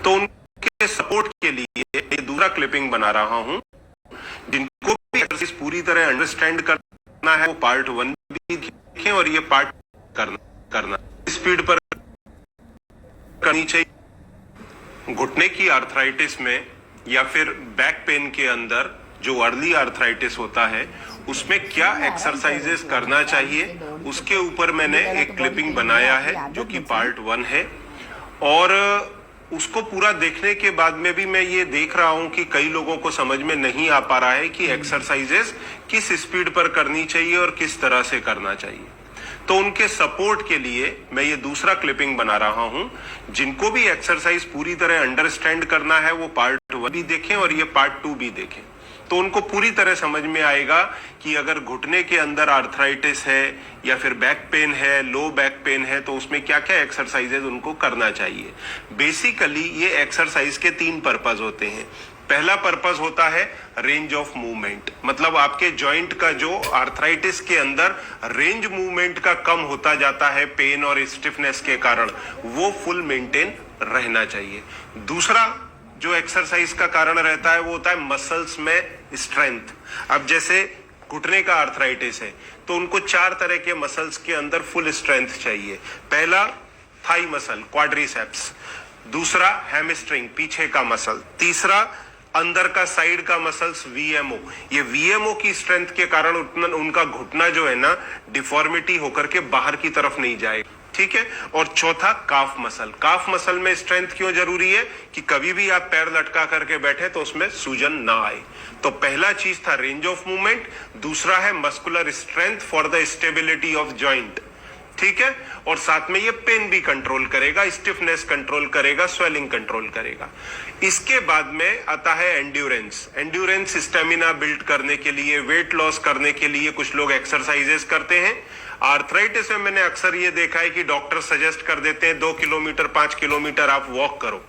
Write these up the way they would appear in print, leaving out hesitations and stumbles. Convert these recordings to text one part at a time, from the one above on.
तो उनके सपोर्ट के लिए ये दूसरा क्लिपिंग बना रहा हूं। जिनको भी एक्सरसाइज पूरी तरह अंडरस्टैंड करना है वो पार्ट 1 भी देखें और ये पार्ट करना स्पीड पर करनी चाहिए। घुटने की आर्थराइटिस में या फिर बैक पेन के अंदर जो अर्ली आर्थराइटिस होता है उसमें क्या एक्सरसाइजेस करना चाहिए, उसके ऊपर मैंने एक क्लिपिंग बनाया है जो कि पार्ट 1 है। और उसको पूरा देखने के बाद में भी मैं ये देख रहा हूं कि कई लोगों को समझ में नहीं आ पा रहा है कि एक्सरसाइजेस किस स्पीड पर करनी चाहिए और किस तरह से करना चाहिए। तो उनके सपोर्ट के लिए मैं ये दूसरा क्लिपिंग बना रहा हूं। जिनको भी एक्सरसाइज पूरी तरह अंडरस्टैंड करना है वो पार्ट 1 भी देखें और ये पार्ट 2 भी देखें, तो उनको पूरी तरह समझ में आएगा कि अगर घुटने के अंदर आर्थराइटिस है या फिर बैक पेन है, लो बैक पेन है, तो उसमें क्या क्या एक्सरसाइजेज उनको करना चाहिए। बेसिकली ये एक्सरसाइज के 3 पर्पस होते हैं। पहला पर्पस होता है रेंज ऑफ मूवमेंट, मतलब आपके जॉइंट का जो आर्थराइटिस के अंदर रेंज मूवमेंट का कम होता जाता है पेन और स्टिफनेस के कारण, वो फुल मेंटेन रहना चाहिए। दूसरा जो एक्सरसाइज का कारण रहता है वो होता है मसल्स में स्ट्रेंथ। अब जैसे घुटने का आर्थराइटिस है तो उनको 4 तरह के मसल्स के अंदर फुल स्ट्रेंथ चाहिए। पहला थाई मसल क्वाड्रिसेप्स, दूसरा हैमस्ट्रिंग पीछे का मसल, तीसरा अंदर का साइड का मसल्स वीएमओ। ये वीएमओ की स्ट्रेंथ के कारण उनका घुटना जो है ना डिफॉर्मिटी होकर के बाहर की तरफ नहीं जाएगा, ठीक है। और चौथा काफ मसल। काफ मसल में स्ट्रेंथ क्यों जरूरी है कि कभी भी आप पैर लटका करके बैठे तो उसमें सूजन ना आए। तो पहला चीज था रेंज ऑफ मूवमेंट, दूसरा है muscular strength for the stability of joint, ठीक है। और साथ में ये पेन भी कंट्रोल करेगा, स्टिफनेस कंट्रोल करेगा, स्वेलिंग कंट्रोल करेगा। इसके बाद में आता है एंड्योरेंस। एंड्योरेंस स्टेमिना बिल्ड करने के लिए, वेट लॉस करने के लिए कुछ लोग एक्सरसाइजेस करते हैं। आर्थराइटिस में मैंने अक्सर ये देखा है कि डॉक्टर सजेस्ट कर देते हैं 2 किलोमीटर 5 किलोमीटर आप वॉक करो,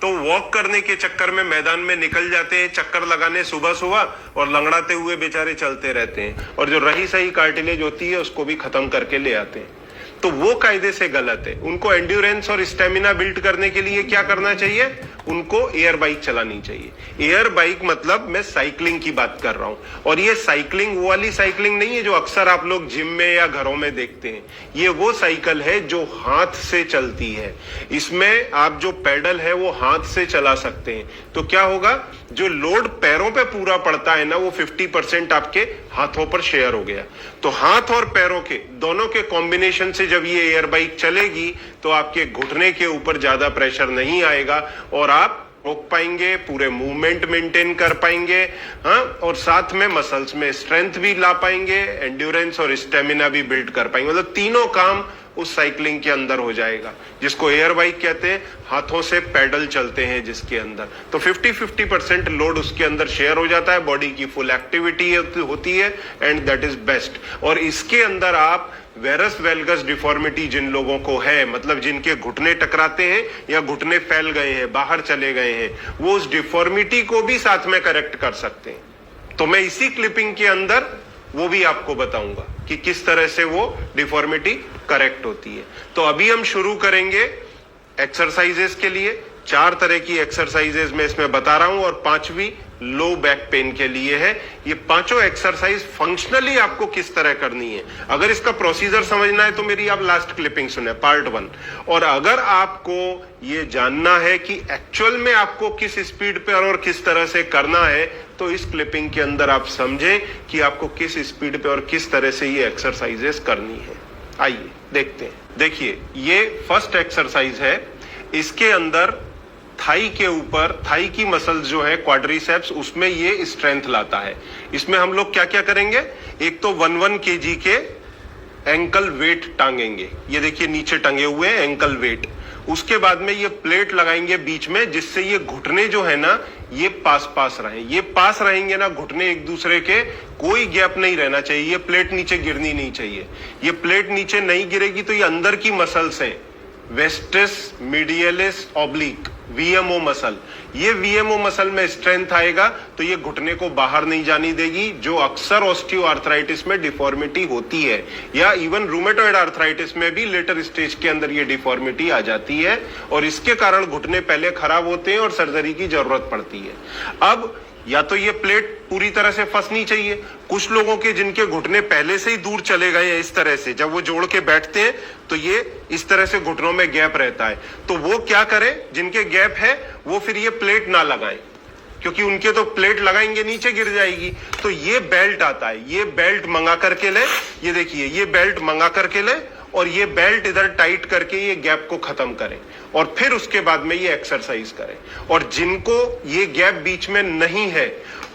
तो वॉक करने के चक्कर में मैदान में निकल जाते हैं चक्कर लगाने सुबह सुबह और लंगड़ाते हुए बेचारे चलते रहते हैं और जो रही सही कार्टिलेज होती है उसको भी खत्म करके ले आते हैं। तो वो कायदे से गलत है। उनको एंड्योरेंस और स्टेमिना बिल्ड करने के लिए क्या करना चाहिए, उनको एयर बाइक चलानी चाहिए। एयर बाइक मतलब मैं साइकिलिंग की बात कर रहा हूं, और ये साइकिलिंग वो वाली साइकिलिंग नहीं है जो अक्सर आप लोग जिम में या घरों में देखते हैं। ये वो साइकिल है जो हाथ से चलती है। इसमें आप जो पेडल है वो हाथ से चला सकते हैं। तो क्या होगा, जो लोड पैरों पे पूरा पड़ता है ना वो 50% आपके हाथों पर शेयर हो गया। तो हाथ और पैरों के दोनों के कॉम्बिनेशन से जब ये एयर बाइक चलेगी तो आपके घुटने के ऊपर ज्यादा प्रेशर नहीं आएगा और आप रोक पाएंगे, पूरे मूवमेंट मेंटेन कर पाएंगे, हाँ, और साथ में मसल्स में स्ट्रेंथ भी ला पाएंगे, एंड्योरेंस और स्टेमिना भी बिल्ड कर पाएंगे। मतलब तीनों काम उस साइकिलिंग के अंदर हो जाएगा, जिसको एयर बाइक कहते हैं। हाथों से पैडल चलते हैं जिसके अंदर, तो 50% लोड उसके अंदर शेयर हो जाता है, बॉडी की फुल एक्टिविटी होती है, एंड दैट इज बेस्ट। और इसके अंदर आप वेरस वेल्गस डिफॉर्मिटी जिन लोगों को है, मतलब जिनके घुटने टकराते हैं या घुटने फैल गए हैं, बाहर चले गए हैं, वो उस डिफॉर्मिटी को भी साथ में करेक्ट कर सकते हैं। तो मैं इसी क्लिपिंग के अंदर वो भी आपको बताऊंगा कि किस तरह से वो डिफॉर्मिटी करेक्ट होती है। तो अभी हम शुरू करेंगे एक्सरसाइजेस के लिए। 4 तरह की एक्सरसाइजेस मैं इसमें बता रहा हूं और 5वीं लो बैक पेन के लिए है। ये पांचों एक्सरसाइज फंक्शनली आपको किस तरह करनी है, अगर इसका प्रोसीजर समझना है तो मेरी आप लास्ट क्लिपिंग सुने, पार्ट 1। और अगर आपको ये जानना है कि एक्चुअल में आपको किस स्पीड पर और किस तरह से करना है, तो इस क्लिपिंग के अंदर आप समझें कि आपको किस स्पीड पे और किस तरह से ये एक्सरसाइजेस करनी है। आइए देखते हैं। देखिए, ये फर्स्ट एक्सरसाइज है। इसके अंदर थाई के ऊपर, थाई की मसल्स जो है क्वाड्रिसेप्स, उसमें ये स्ट्रेंथ लाता है। इसमें हम लोग क्या क्या करेंगे, एक तो 1 kg के एंकल वेट टांगेंगे। ये देखिए नीचे टंगे हुए हैं एंकल वेट। उसके बाद में ये प्लेट लगाएंगे बीच में, जिससे ये घुटने जो है ना ये पास रहे। ये पास रहेंगे ना घुटने एक दूसरे के, कोई गैप नहीं रहना चाहिए। ये प्लेट नीचे गिरनी नहीं चाहिए। ये प्लेट नीचे नहीं गिरेगी तो ये अंदर की मसल्स हैं, वेस्टिस मीडियलिस ऑब्लिक, वीएमओ मसल, ये वीएमओ मसल में स्ट्रेंथ आएगा तो ये घुटने को बाहर नहीं जाने देगी, जो अक्सर ऑस्टियोआर्थराइटिस में डिफॉर्मिटी होती है, या इवन रूमेटॉइड आर्थराइटिस में भी लेटर स्टेज के अंदर ये डिफॉर्मिटी आ जाती है और इसके कारण घुटने पहले खराब होते हैं और सर्जरी की जरूरत पड़ती है। अब या तो ये प्लेट पूरी तरह से फंसनी चाहिए, कुछ लोगों के जिनके घुटने पहले से ही दूर चले गए हैं इस तरह से, जब वो जोड़ के बैठते हैं तो ये इस तरह से घुटनों में गैप रहता है, तो वो क्या करें, जिनके गैप है वो फिर ये प्लेट ना लगाएं, क्योंकि उनके तो प्लेट लगाएंगे नीचे गिर जाएगी। तो ये बेल्ट आता है, ये बेल्ट मंगा करके ले, ये देखिए ये बेल्ट मंगा करके ले और ये बेल्ट इधर टाइट करके ये गैप को खत्म करें और फिर उसके बाद में ये एक्सरसाइज करें। और जिनको ये गैप बीच में नहीं है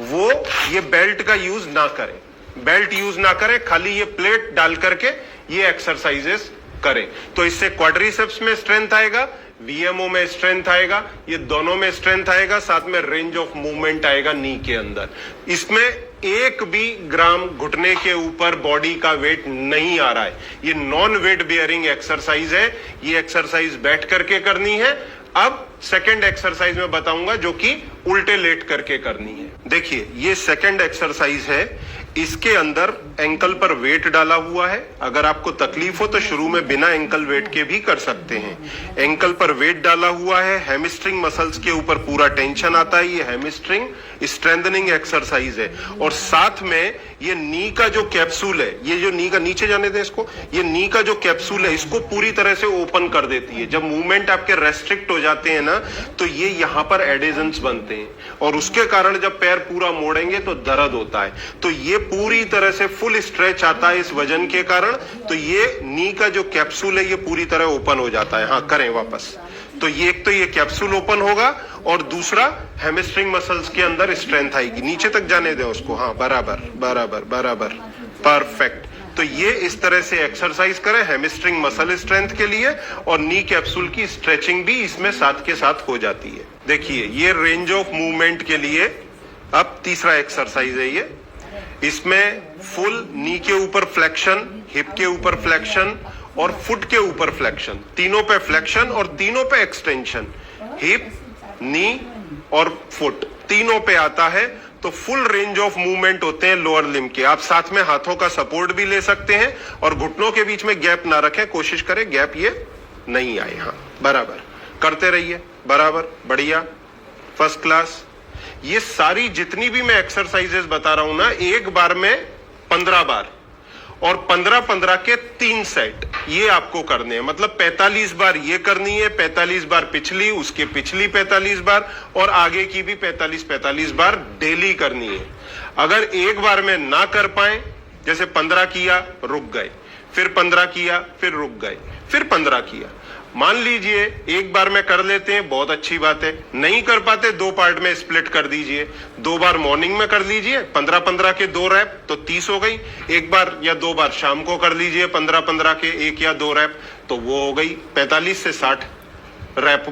वो ये बेल्ट का यूज ना करें, बेल्ट यूज ना करें, खाली ये प्लेट डाल करके ये एक्सरसाइजेस करें। तो इससे क्वाड्रिसेप्स में स्ट्रेंथ आएगा, वीएमओ में स्ट्रेंथ आएगा, ये दोनों में स्ट्रेंथ आएगा, साथ में रेंज ऑफ मूवमेंट आएगा नी के अंदर। इसमें एक भी ग्राम घुटने के ऊपर बॉडी का वेट नहीं आ रहा है, ये नॉन वेट बेयरिंग एक्सरसाइज है, ये एक्सरसाइज बैठ करके करनी है। अब सेकंड एक्सरसाइज में बताऊंगा जो कि उल्टे लेट करके करनी है। देखिए ये सेकंड एक्सरसाइज है, इसके अंदर एंकल पर वेट डाला हुआ है, अगर आपको तकलीफ हो तो शुरू में बिना एंकल वेट के भी कर सकते हैं। एंकल पर वेट डाला हुआ है, हैमस्ट्रिंग मसल्स के ऊपर पूरा टेंशन आता है, ये हैमस्ट्रिंग स्ट्रेंथनिंग एक्सरसाइज है। और साथ में ये नी का जो कैप्सूल है, ये जो नी का, नीचे जाने दें इसको, ये नी का जो कैप्सूल है इसको पूरी तरह से ओपन कर देती है। जब मूवमेंट आपके रेस्ट्रिक्ट हो जाते हैं ना तो ये यहाँ पर एडेजेंस बनते हैं और उसके कारण जब पैर पूरा मोड़ेंगे तो दर्द होता है। तो ये पूरी तरह से फुल स्ट्रेच आता है इस वजन के कारण, तो ये नी का जो कैप्सूल है ये पूरी तरह ओपन हो जाता है। हाँ करें वापस, तो ये एक तो ये कैप्सूल ओपन होगा और दूसरा हैमस्ट्रिंग मसल्स के अंदर स्ट्रेंथ आएगी। नीचे तक जाने दें उसको, हाँ बराबर बराबर बराबर, परफेक्ट। तो ये इस तरह से एक्सरसाइज करें हैमस्ट्रिंग मसल स्ट्रेंथ के लिए, और नी कैप्सूल की स्ट्रेचिंग भी इसमें साथ के साथ हो जाती है। देखिए ये रेंज ऑफ मूवमेंट के लिए अब तीसरा एक्सरसाइज है ये, इसमें फुल नी के ऊपर फ्लेक्शन, हिप के ऊपर फ्लेक्शन और फुट के ऊपर फ्लेक्शन, तीनों पे फ्लेक्शन और तीनों पे एक्सटेंशन, हिप, नी और फुट तीनों पे आता है। तो फुल रेंज ऑफ मूवमेंट होते हैं लोअर लिम्ब के। आप साथ में हाथों का सपोर्ट भी ले सकते हैं और घुटनों के बीच में गैप ना रखें, कोशिश करें गैप ये नहीं आए। हाँ बराबर करते रहिए, बराबर, बढ़िया, फर्स्ट क्लास। ये सारी जितनी भी मैं एक्सरसाइजेस बता रहा हूं ना, एक बार में 15 बार और 15-15 के 3 सेट ये आपको करने हैं। मतलब 45 बार ये करनी है, 45 बार पिछली, उसके पिछली 45 बार और आगे की भी 45-45 बार डेली करनी है। अगर एक बार में ना कर पाए, जैसे 15 किया रुक गए, फिर 15 किया फिर रुक गए, फिर 15 किया, मान लीजिए एक बार में कर लेते हैं, बहुत अच्छी बात है। नहीं कर पाते 2 पार्ट में स्प्लिट कर दीजिए, 2 बार मॉर्निंग में कर लीजिए 15-15 के 2 रैप तो 30 हो गई, एक बार या 2 बार शाम को कर लीजिए 15-15 के 1 या 2 रैप, तो वो हो गई 45 से 60 रैप,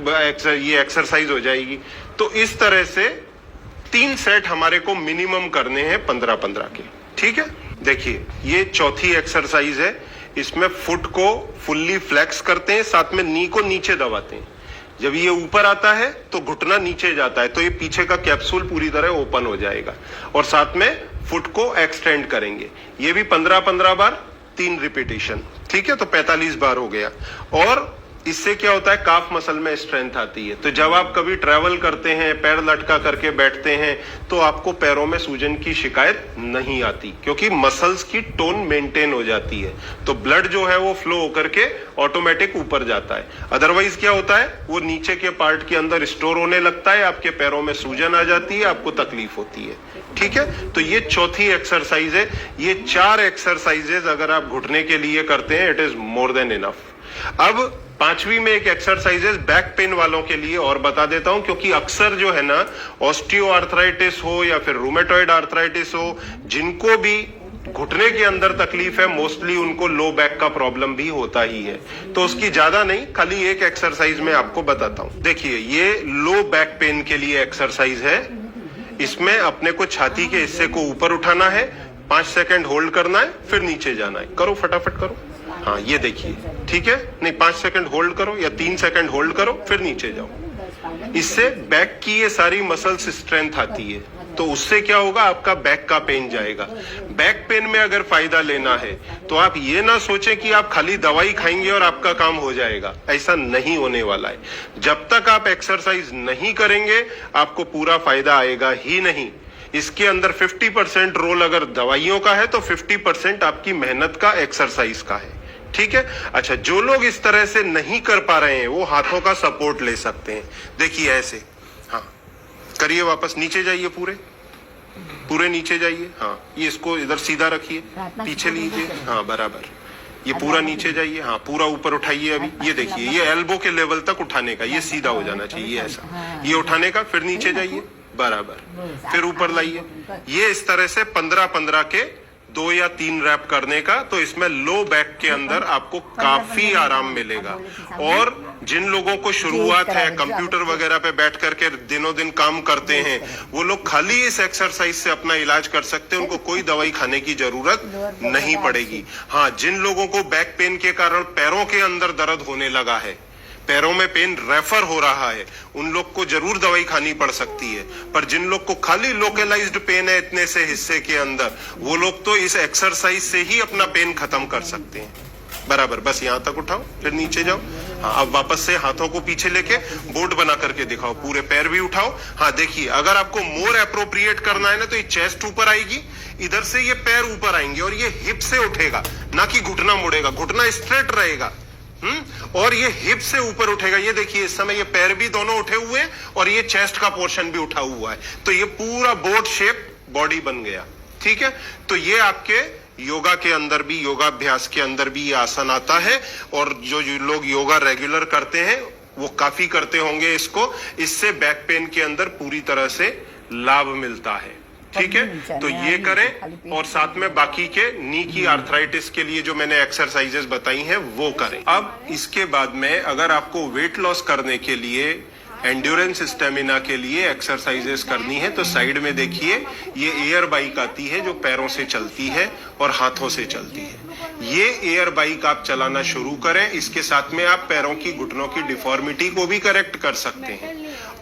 ये एक्सरसाइज हो जाएगी। तो इस तरह से 3 सेट हमारे को मिनिमम करने हैं 15-15 के, ठीक है। देखिए ये चौथी एक्सरसाइज है, इसमें फुट को फुल्ली फ्लेक्स करते हैं, साथ में नी को नीचे दबाते हैं। जब ये ऊपर आता है तो घुटना नीचे जाता है, तो ये पीछे का कैप्सूल पूरी तरह ओपन हो जाएगा और साथ में फुट को एक्सटेंड करेंगे। ये भी 15-15 बार, 3 रिपीटेशन, ठीक है। तो 45 बार हो गया। और इससे क्या होता है, काफ मसल में स्ट्रेंथ आती है। तो जब आप कभी ट्रैवल करते हैं, पैर लटका करके बैठते हैं, तो आपको पैरों में सूजन की शिकायत नहीं आती, क्योंकि मसल्स की टोन मेंटेन हो जाती है। तो ब्लड जो है वो फ्लो होकर के ऑटोमेटिक ऊपर जाता है। अदरवाइज क्या होता है, वो नीचे के पार्ट के अंदर स्टोर होने लगता है, आपके पैरों में सूजन आ जाती है, आपको तकलीफ होती है, ठीक है। तो ये चौथी एक्सरसाइज है। ये 4 एक्सरसाइजेज अगर आप घुटने के लिए करते हैं, it is more than enough. अब 5वीं में एक एक्सरसाइजेस बैक पेन वालों के लिए और बता देता हूं, क्योंकि अक्सर जो है ना ऑस्टियोआर्थराइटिस हो या फिर रूमेटॉइड आर्थराइटिस हो, जिनको भी घुटने के अंदर तकलीफ है, मोस्टली उनको लो बैक का प्रॉब्लम भी होता ही है। तो उसकी ज्यादा नहीं, खाली एक एक्सरसाइज में आपको बताता हूं। देखिए ये लो बैक पेन के लिए एक्सरसाइज है। इसमें अपने को छाती के हिस्से को ऊपर उठाना है, 5 सेकंड होल्ड करना है, फिर नीचे जाना है। करो फटाफट करो। हाँ ये देखिए, ठीक है। नहीं 5 सेकंड होल्ड करो या 3 सेकंड होल्ड करो, फिर नीचे जाओ, इससे बैक की ये सारी मसल्स स्ट्रेंथ आती है, तो उससे क्या होगा, आपका बैक का पेन जाएगा। बैक पेन में अगर फायदा लेना है तो आप ये ना सोचें कि आप खाली दवाई खाएंगे और आपका काम हो जाएगा, ऐसा नहीं होने वाला है। जब तक आप एक्सरसाइज नहीं करेंगे आपको पूरा फायदा आएगा ही नहीं। इसके अंदर 50% रोल अगर दवाइयों का है तो 50% आपकी मेहनत का, एक्सरसाइज का है। ठीक है। अच्छा, जो लोग इस तरह से नहीं कर पा रहे हैं वो हाथों का सपोर्ट ले सकते हैं। देखिए ऐसे, हाँ करिए, वापस नीचे जाइए, पूरे नीचे जाइए। हाँ, ये इसको इधर सीधा रखिए, पीछे लीजिए, हाँ बराबर, ये पूरा नीचे जाइए, हाँ पूरा ऊपर उठाइए। अभी ये देखिए, ये एल्बो के लेवल तक उठाने का, ये सीधा हो जाना चाहिए ऐसा, ये उठाने का, फिर नीचे जाइए बराबर, फिर ऊपर लाइए। ये इस तरह से 15-15 के 2 या 3 रैप करने का, तो इसमें लो बैक के अंदर आपको काफी आराम मिलेगा। और जिन लोगों को शुरुआत है, कंप्यूटर वगैरह पे बैठ करके दिनों दिन काम करते हैं, वो लोग खाली इस एक्सरसाइज से अपना इलाज कर सकते हैं, उनको कोई दवाई खाने की जरूरत नहीं पड़ेगी। हाँ, जिन लोगों को बैक पेन के कारण पैरों के अंदर दर्द होने लगा है, पैरों में पेन रेफर हो रहा है, उन लोग को जरूर दवाई खानी पड़ सकती है। पर जिन लोग को खाली लोकलाइज्ड पेन है इतने से हिस्से के अंदर, वो लोग तो इस एक्सरसाइज से ही अपना पेन खत्म कर सकते हैं। बराबर, बस यहां तक उठाओ, फिर नीचे जाओ। हाँ, अब वापस से हाथों को पीछे लेके बोर्ड बना करके दिखाओ, पूरे पैर भी उठाओ। हाँ देखिए, अगर आपको मोर अप्रोप्रिएट करना है ना, तो ये चेस्ट ऊपर आएगी, इधर से ये पैर ऊपर आएंगे और ये हिप से उठेगा, ना कि घुटना मुड़ेगा, घुटना स्ट्रेट रहेगा। और ये हिप से ऊपर उठेगा। ये देखिए, इस समय ये पैर भी दोनों उठे हुए हैं और ये चेस्ट का पोर्शन भी उठा हुआ है, तो ये पूरा बोट शेप बॉडी बन गया। ठीक है, तो ये आपके योगा के अंदर भी, योगाभ्यास के अंदर भी ये आसन आता है। और जो लोग योगा रेगुलर करते हैं वो काफी करते होंगे इसको, इससे बैक पेन के अंदर पूरी तरह से लाभ मिलता है। ठीक है, तो ये करें, और साथ में बाकी के नी की आर्थराइटिस के लिए जो मैंने एक्सरसाइजेस बताई हैं वो करें। अब इसके बाद में अगर आपको वेट लॉस करने के लिए, एंड्योरेंस स्टेमिना के लिए एक्सरसाइजेस करनी है, तो साइड में देखिए, ये एयर बाइक आती है जो पैरों से चलती है और हाथों से चलती है। ये एयर बाइक आप चलाना शुरू करें। इसके साथ में आप पैरों की, घुटनों की डिफॉर्मिटी को भी करेक्ट कर सकते हैं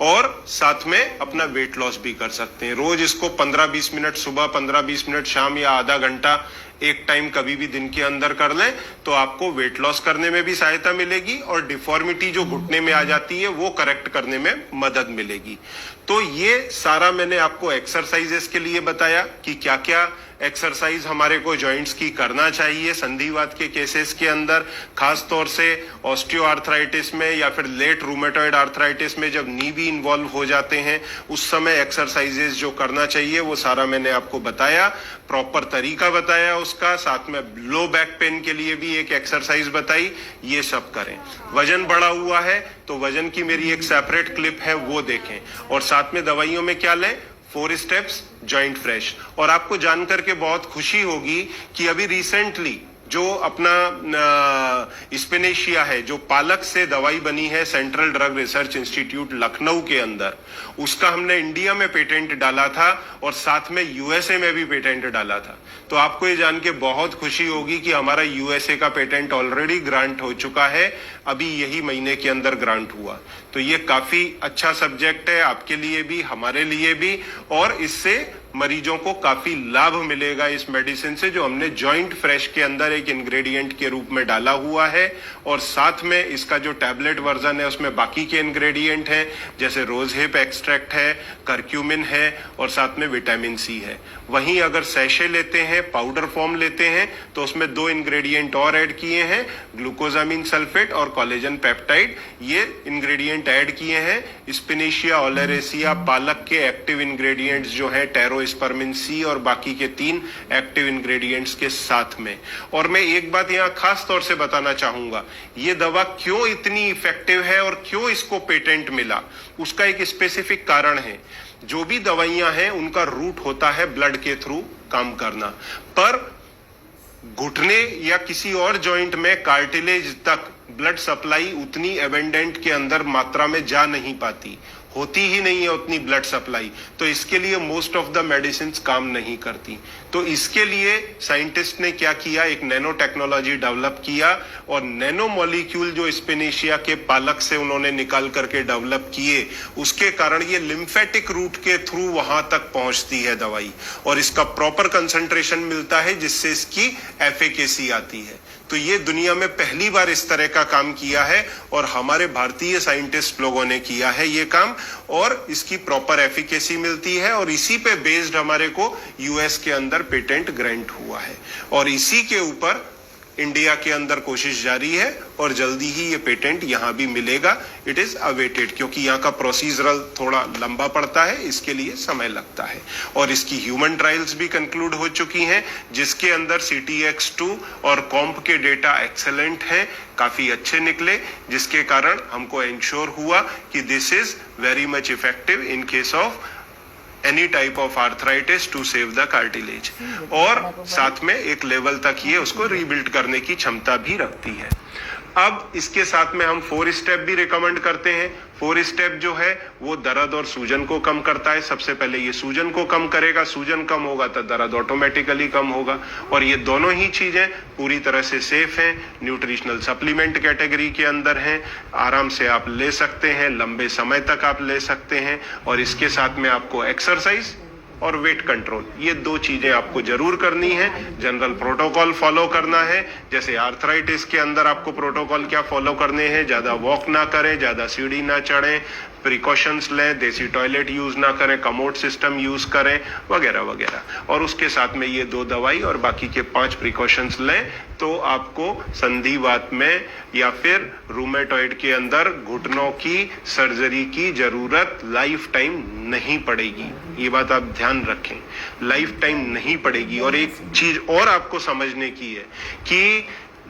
और साथ में अपना वेट लॉस भी कर सकते हैं। रोज इसको 15-20 मिनट सुबह, 15-20 मिनट शाम, या आधा घंटा एक टाइम कभी भी दिन के अंदर कर लें, तो आपको वेट लॉस करने में भी सहायता मिलेगी और डिफॉर्मिटी जो घुटने में आ जाती है वो करेक्ट करने में मदद मिलेगी। तो ये सारा मैंने आपको एक्सरसाइजेस के लिए बताया कि क्या क्या एक्सरसाइज हमारे को जॉइंट्स की करना चाहिए संधिवात के केसेस के अंदर, खास तौर से ऑस्टियोआर्थराइटिस में या फिर लेट रूमेटॉइड आर्थराइटिस में, जब नी भी इन्वॉल्व हो जाते हैं उस समय एक्सरसाइजेस जो करना चाहिए वो सारा मैंने आपको बताया, प्रॉपर तरीका बताया उसका, साथ में लो बैक पेन के लिए भी एक एक्सरसाइज बताई। ये सब करें। वजन बढ़ा हुआ है तो वजन की मेरी एक सेपरेट क्लिप है, वो देखें। और साथ में दवाइयों में क्या लें, 4 स्टेप्स, जॉइंट फ्रेश। और आपको जानकर के बहुत खुशी होगी कि अभी रिसेंटली जो अपना स्पिनेशिया है, जो पालक से दवाई बनी है central drug research institute Lucknow के अंदर, उसका हमने इंडिया में पेटेंट डाला था और साथ में यूएसए में भी पेटेंट डाला था। तो आपको ये जान के बहुत खुशी होगी कि हमारा यूएसए का पेटेंट ऑलरेडी ग्रांट हो चुका है, अभी यही महीने के अंदर ग्रांट हुआ। तो ये काफी अच्छा सब्जेक्ट है आपके लिए भी, हमारे लिए भी, और इससे मरीजों को काफी लाभ मिलेगा इस मेडिसिन से, जो हमने जॉइंट फ्रेश के अंदर एक इंग्रेडिएंट के रूप में डाला हुआ है। और साथ में इसका जो टैबलेट वर्जन है उसमें बाकी के इंग्रेडिएंट हैं, जैसे रोज हिप एक्सट्रैक्ट है, करक्यूमिन है और साथ में विटामिन सी है। वहीं अगर सैशे लेते हैं, पाउडर फॉर्म लेते हैं, तो उसमें 2 इंग्रेडिएंट और ऐड किए हैं, ग्लूकोजामिन सल्फेट और कोलेजन पेप्टाइड। ये इंग्रेडिएंट ऐड किए हैं स्पिनेशिया ओलेरेसिया पालक के एक्टिव इंग्रेडिएंट्स जो हैं, टेरोस्पर्मिन सी और बाकी के 3 एक्टिव इंग्रेडिएंट्स के साथ में। और मैं एक बात यहां खास तौर से बताना चाहूंगा, ये दवा क्यों इतनी इफेक्टिव है और क्यों इसको पेटेंट मिला, उसका एक स्पेसिफिक कारण है। जो भी दवाइयां हैं उनका रूट होता है ब्लड के थ्रू काम करना, पर घुटने या किसी और जॉइंट में कार्टिलेज तक ब्लड सप्लाई उतनी एबेंडेंट के अंदर मात्रा में जा नहीं पाती, होती ही नहीं है उतनी ब्लड सप्लाई, तो इसके लिए मोस्ट ऑफ द मेडिसिन काम नहीं करती। तो इसके लिए साइंटिस्ट ने क्या किया, एक नैनो टेक्नोलॉजी डेवलप किया और नैनो मॉलिक्यूल जो स्पिनेशिया के पालक से उन्होंने निकाल करके डेवलप किए, उसके कारण ये लिम्फेटिक रूट के थ्रू वहां तक पहुंचती है दवाई और इसका प्रॉपर कंसंट्रेशन मिलता है जिससे इसकी एफिकेसी आती है। तो ये दुनिया में पहली बार इस तरह का काम किया है और हमारे भारतीय साइंटिस्ट लोगों ने किया है ये काम और इसकी प्रॉपर एफिकेसी मिलती है और इसी पे बेस्ड हमारे को यूएस के अंदर पेटेंट ग्रांट हुआ है और इसी के ऊपर इंडिया के अंदर कोशिश जारी है और जल्दी ही ये पेटेंट यहां भी मिलेगा। इट इज अवेटेड क्योंकि यहाँ का प्रोसीजरल थोड़ा लंबा पड़ता है, इसके लिए समय लगता है और इसकी ह्यूमन ट्रायल्स भी कंक्लूड हो चुकी हैं जिसके अंदर CTX2 और कॉम्प के डेटा एक्सेलेंट हैं, काफी अच्छे निकले, जिसके कारण हमको इंश्योर हुआ कि this is very much effective in case of any type of arthritis to save the cartilage और साथ में एक लेवल तक ये उसको रीबिल्ड करने की क्षमता भी रखती है। अब इसके साथ में हम 4 स्टेप भी रिकमेंड करते हैं। 4 स्टेप जो है वो दर्द और सूजन को कम करता है। सबसे पहले ये सूजन को कम करेगा, सूजन कम होगा तो दर्द ऑटोमेटिकली कम होगा और ये दोनों ही चीजें पूरी तरह से सेफ हैं, न्यूट्रिशनल सप्लीमेंट कैटेगरी के अंदर हैं, आराम से आप ले सकते हैं, लंबे समय तक आप ले सकते हैं और इसके साथ में आपको एक्सरसाइज और वेट कंट्रोल, ये 2 चीजें आपको जरूर करनी है। जनरल प्रोटोकॉल फॉलो करना है, जैसे आर्थराइटिस के अंदर आपको प्रोटोकॉल क्या फॉलो करने हैं, ज्यादा वॉक ना करें, ज्यादा सीढ़ी ना चढ़ें, प्रिकॉशंस लें, देसी टॉयलेट यूज ना करें, कमोड सिस्टम यूज करें वगैरह वगैरह और उसके साथ में ये 2 दवाई और बाकी के 5 प्रिकॉशंस लें तो आपको संधिवात में या फिर रूमेटॉइड के अंदर घुटनों की सर्जरी की जरूरत लाइफ टाइम नहीं पड़ेगी। ये बात आप ध्यान रखें, लाइफ टाइम नहीं पड़ेगी। और एक चीज और आपको समझने की है कि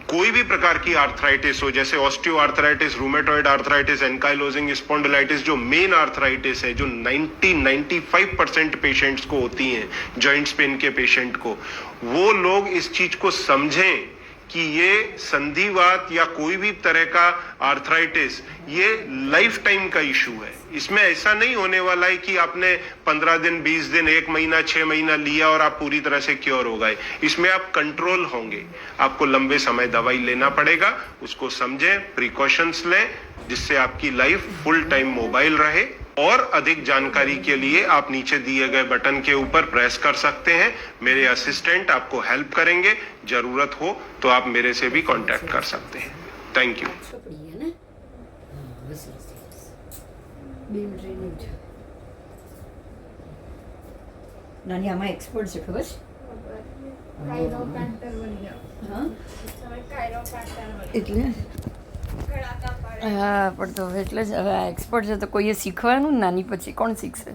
कोई भी प्रकार की आर्थराइटिस हो, जैसे osteo arthritis, rheumatoid arthritis, ankylosing spondylitis, जो मेन आर्थराइटिस है, जो 90-95% पेशेंट्स को होती हैं, जॉइंट्स पेन के पेशेंट को, वो लोग इस चीज को समझें कि ये संधिवात या कोई भी तरह का आर्थराइटिस ये लाइफ टाइम का इशू है। इसमें ऐसा नहीं होने वाला है कि आपने 15 दिन, 20 दिन, 1 महीना, 6 महीना लिया और आप पूरी तरह से क्योर हो गए। इसमें आप कंट्रोल होंगे, आपको लंबे समय दवाई लेना पड़ेगा, उसको समझें, प्रिकॉशंस लें जिससे आपकी लाइफ फुल टाइम मोबाइल रहे। और अधिक जानकारी के लिए आप नीचे दिए गए बटन के ऊपर प्रेस कर सकते हैं, मेरे असिस्टेंट आपको हेल्प करेंगे, जरूरत हो तो आप मेरे से भी कांटेक्ट कर सकते हैं। Thank you. નાની આમાં એક્સપર્ટ છે ખબર છે હા એટલે હા પણ તો એટલે જ હવે આ એક્સપર્ટ છે તો કોઈએ શીખવાનું નાની પછી કોણ શીખશે